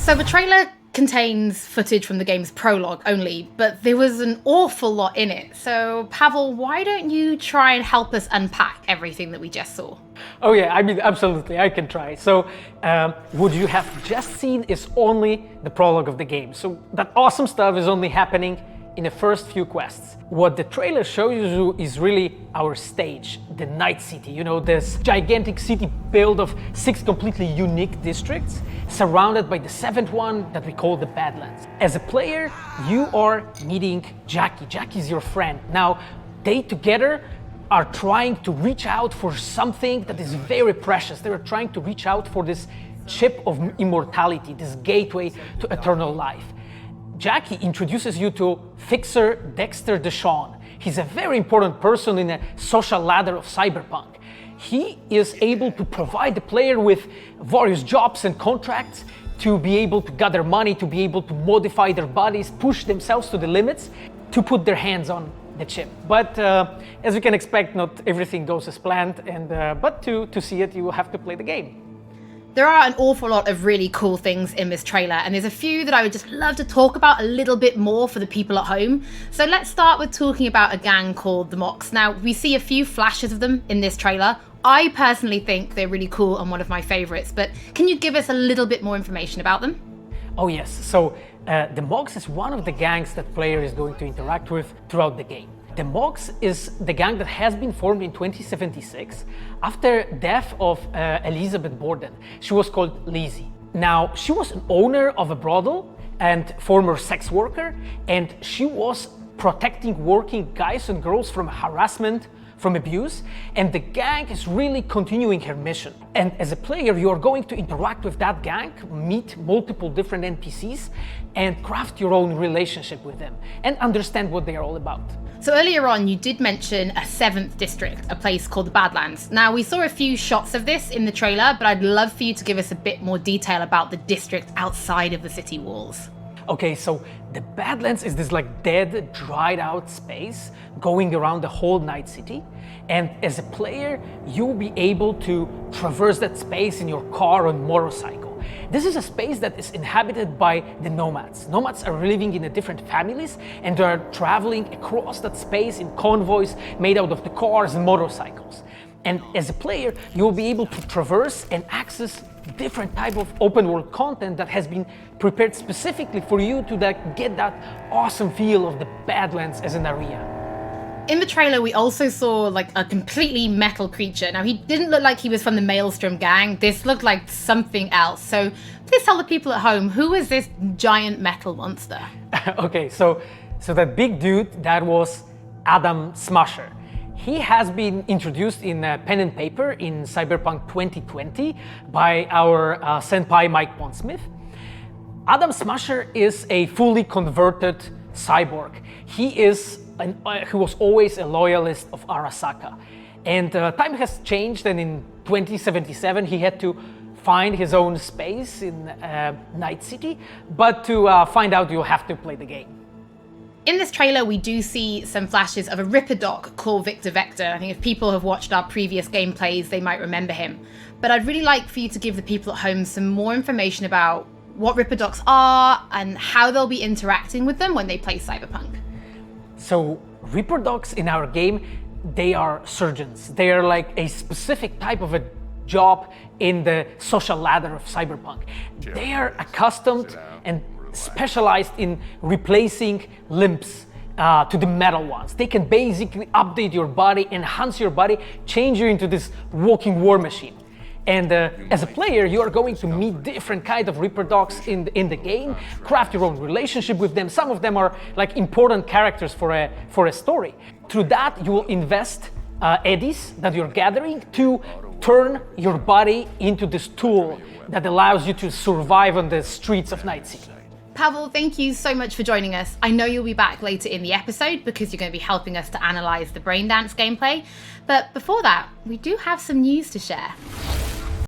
So the trailer contains footage from the game's prologue only, but there was an awful lot in it. So Pavel, why don't you try and help us unpack everything that we just saw? Oh yeah, I mean, absolutely, I can try. So what you have just seen is only the prologue of the game. So that awesome stuff is only happening in the first few quests. What the trailer shows you is really our stage, the Night City. You know, this gigantic city built of 6 completely unique districts, surrounded by the 7th one that we call the Badlands. As a player, you are meeting Jackie. Jackie is your friend. Now, they together are trying to reach out for something that is very precious. They are trying to reach out for this chip of immortality, this gateway to eternal life. Jackie introduces you to Fixer Dexter Deshawn. He's a very important person in a social ladder of Cyberpunk. He is able to provide the player with various jobs and contracts to be able to gather money, to be able to modify their bodies, push themselves to the limits, to put their hands on the chip. But as you can expect, not everything goes as planned, and but to see it, you will have to play the game. There are an awful lot of really cool things in this trailer, and there's a few that I would just love to talk about a little bit more for the people at home. So let's start with talking about a gang called Themox. Now, we see a few flashes of them in this trailer. I personally think they're really cool and one of my favorites, but can you give us a little bit more information about them? Oh yes, so Themox is one of the gangs that player is going to interact with throughout the game. Themox is the gang that has been formed in 2076 after death of Elizabeth Borden. She was called Lizzie. Now, she was an owner of a brothel and former sex worker, and she was protecting working guys and girls from harassment, from abuse, and the gang is really continuing her mission. And as a player, you are going to interact with that gang, meet multiple different NPCs, and craft your own relationship with them, and understand what they are all about. So earlier on, you did mention a 7th district, a place called the Badlands. Now, we saw a few shots of this in the trailer, but I'd love for you to give us a bit more detail about the district outside of the city walls. Okay, so the Badlands is this like dead, dried out space going around the whole Night City. And as a player, you'll be able to traverse that space in your car or motorcycle. This is a space that is inhabited by the nomads. Nomads are living in different families, and they are traveling across that space in convoys made out of the cars and motorcycles. And as a player, you'll be able to traverse and access different type of open world content that has been prepared specifically for you to get that awesome feel of the Badlands as an area. In the trailer, we also saw like a completely metal creature. Now, he didn't look like he was from the Maelstrom gang. This looked like something else. So please tell the people at home, who is this giant metal monster? Okay, so that big dude, that was Adam Smasher. He has been introduced in pen and paper in Cyberpunk 2020 by our senpai Mike Pondsmith. Adam Smasher is a fully converted cyborg. He was always a loyalist of Arasaka. And time has changed, and in 2077 he had to find his own space in Night City. But to find out, you'll have to play the game. In this trailer, we do see some flashes of a Ripper Doc called Victor Vector. I think if people have watched our previous gameplays, they might remember him. But I'd really like for you to give the people at home some more information about what Ripper Docs are and how they'll be interacting with them when they play Cyberpunk. So Ripper Docs in our game, they are surgeons. They are like a specific type of a job in the social ladder of Cyberpunk. They are accustomed and specialized in replacing limbs to the metal ones. They can basically update your body, enhance your body, change you into this walking war machine. And as a player, you are going to meet different kind of Ripper Docs in the game, craft your own relationship with them. Some of them are like important characters for a story. Through that, you will invest eddies that you're gathering to turn your body into this tool that allows you to survive on the streets of Night City. Pavel, thank you so much for joining us. I know you'll be back later in the episode because you're going to be helping us to analyze the Braindance gameplay. But before that, we do have some news to share.